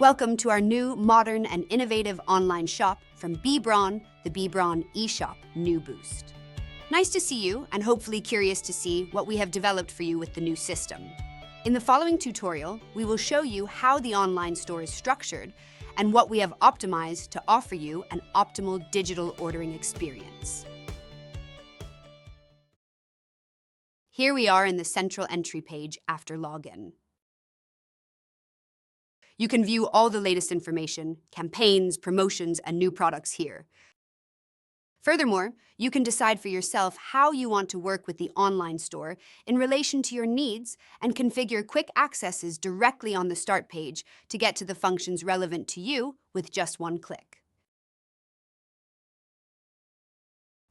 Welcome to our new, modern, and innovative online shop from Braun, the Braun eShop New Boost. Nice to see you, and hopefully curious to see what we have developed for you with the new system. In the following tutorial, we will show you how the online store is structured and what we have optimized to offer you an optimal digital ordering experience. Here we are in the central entry page after login. You can view all the latest information, campaigns, promotions, and new products here. Furthermore, you can decide for yourself how you want to work with the online store in relation to your needs and configure quick accesses directly on the start page to get to the functions relevant to you with just one click.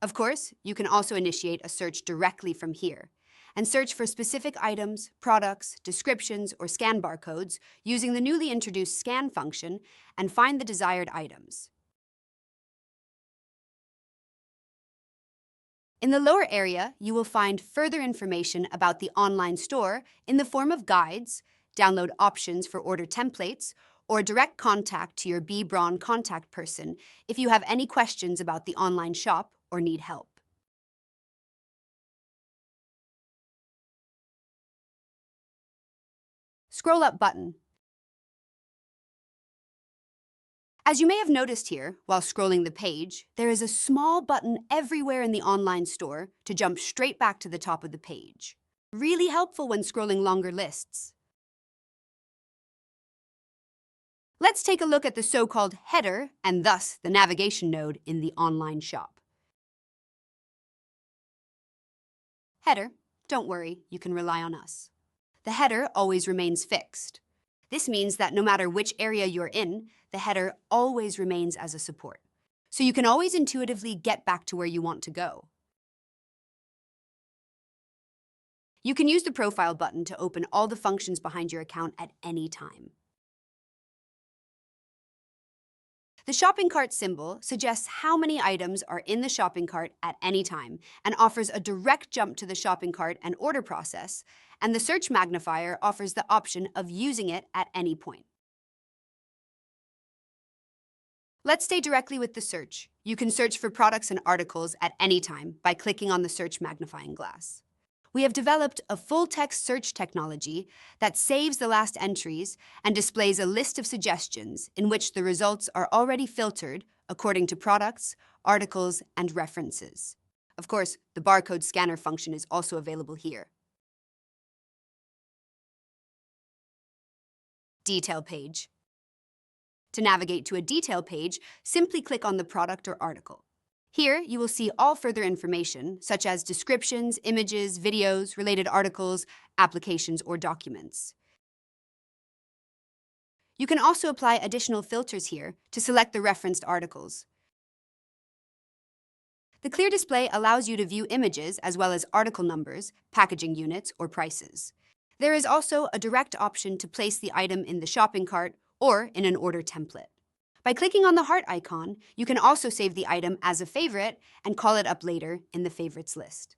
Of course, you can also initiate a search directly from here and search for specific items, products, descriptions, or scan barcodes using the newly introduced scan function and find the desired items. In the lower area, you will find further information about the online store in the form of guides, download options for order templates, or direct contact to your Braun contact person if you have any questions about the online shop or need help. Scroll up button. As you may have noticed here, while scrolling the page, there is a small button everywhere in the online store to jump straight back to the top of the page. Really helpful when scrolling longer lists. Let's take a look at the so-called header and thus the navigation node in the online shop. Header, don't worry, you can rely on us. The header always remains fixed. This means that no matter which area you're in, the header always remains as a support. So you can always intuitively get back to where you want to go. You can use the profile button to open all the functions behind your account at any time. The shopping cart symbol suggests how many items are in the shopping cart at any time and offers a direct jump to the shopping cart and order process, and the search magnifier offers the option of using it at any point. Let's stay directly with the search. You can search for products and articles at any time by clicking on the search magnifying glass. We have developed a full-text search technology that saves the last entries and displays a list of suggestions in which the results are already filtered according to products, articles, and references. Of course, the barcode scanner function is also available here. Detail page. To navigate to a detail page, simply click on the product or article. Here, you will see all further information, such as descriptions, images, videos, related articles, applications, or documents. You can also apply additional filters here to select the referenced articles. The clear display allows you to view images as well as article numbers, packaging units, or prices. There is also a direct option to place the item in the shopping cart or in an order template. By clicking on the heart icon, you can also save the item as a favorite and call it up later in the favorites list.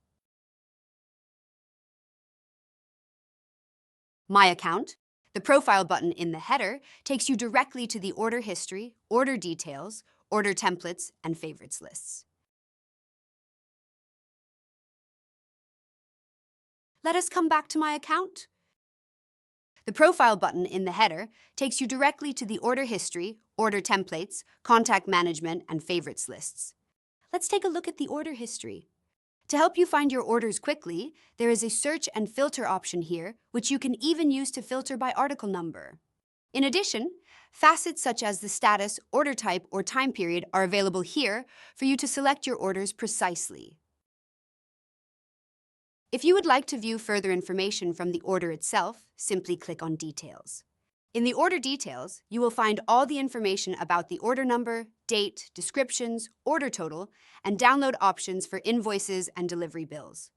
My Account, the profile button in the header, takes you directly to the order history, order details, order templates, and favorites lists. Let us come back to My Account. The profile button in the header takes you directly to the order history, order templates, contact management, and favorites lists. Let's take a look at the order history. To help you find your orders quickly, there is a search and filter option here, which you can even use to filter by article number. In addition, facets such as the status, order type, or time period are available here for you to select your orders precisely. If you would like to view further information from the order itself, simply click on Details. In the order details, you will find all the information about the order number, date, descriptions, order total, and download options for invoices and delivery bills.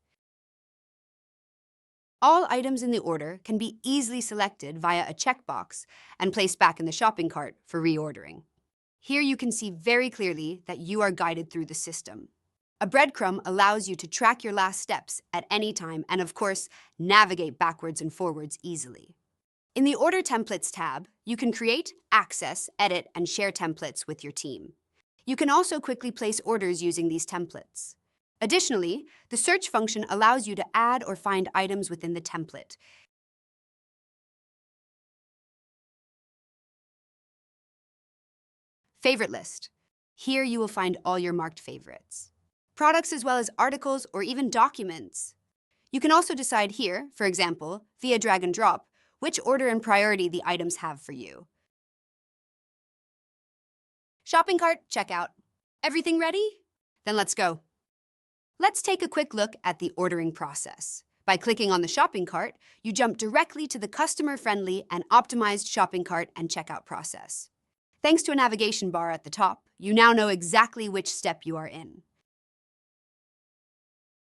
All items in the order can be easily selected via a checkbox and placed back in the shopping cart for reordering. Here you can see very clearly that you are guided through the system. A breadcrumb allows you to track your last steps at any time and, of course, navigate backwards and forwards easily. In the Order Templates tab, you can create, access, edit, and share templates with your team. You can also quickly place orders using these templates. Additionally, the search function allows you to add or find items within the template. Favorite list. Here you will find all your marked favorites. Products as well as articles or even documents. You can also decide here, for example, via drag and drop, which order and priority the items have for you. Shopping cart, checkout. Everything ready? Then let's go. Let's take a quick look at the ordering process. By clicking on the shopping cart, you jump directly to the customer-friendly and optimized shopping cart and checkout process. Thanks to a navigation bar at the top, you now know exactly which step you are in.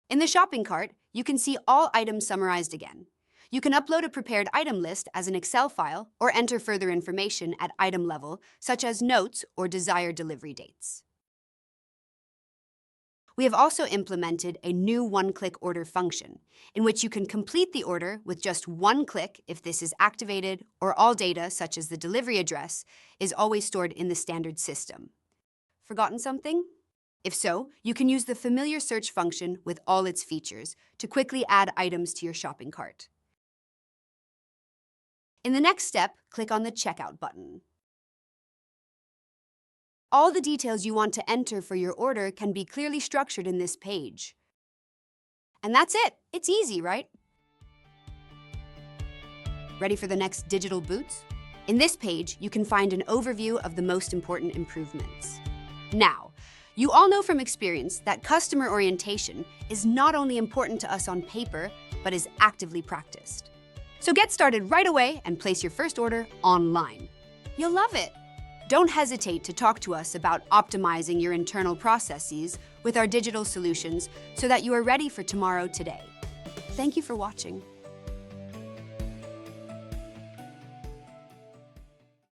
In the shopping cart, you can see all items summarized again. You can upload a prepared item list as an Excel file or enter further information at item level, such as notes or desired delivery dates. We have also implemented a new one-click order function, in which you can complete the order with just one click if this is activated or all data, such as the delivery address, is always stored in the standard system. Forgotten something? If so, you can use the familiar search function with all its features to quickly add items to your shopping cart. In the next step, click on the Checkout button. All the details you want to enter for your order can be clearly structured in this page. And that's it. It's easy, right? Ready for the next digital boots? In this page, you can find an overview of the most important improvements. Now, you all know from experience that customer orientation is not only important to us on paper, but is actively practiced. So get started right away and place your first order online. You'll love it. Don't hesitate to talk to us about optimizing your internal processes with our digital solutions so that you are ready for tomorrow today. Thank you for watching.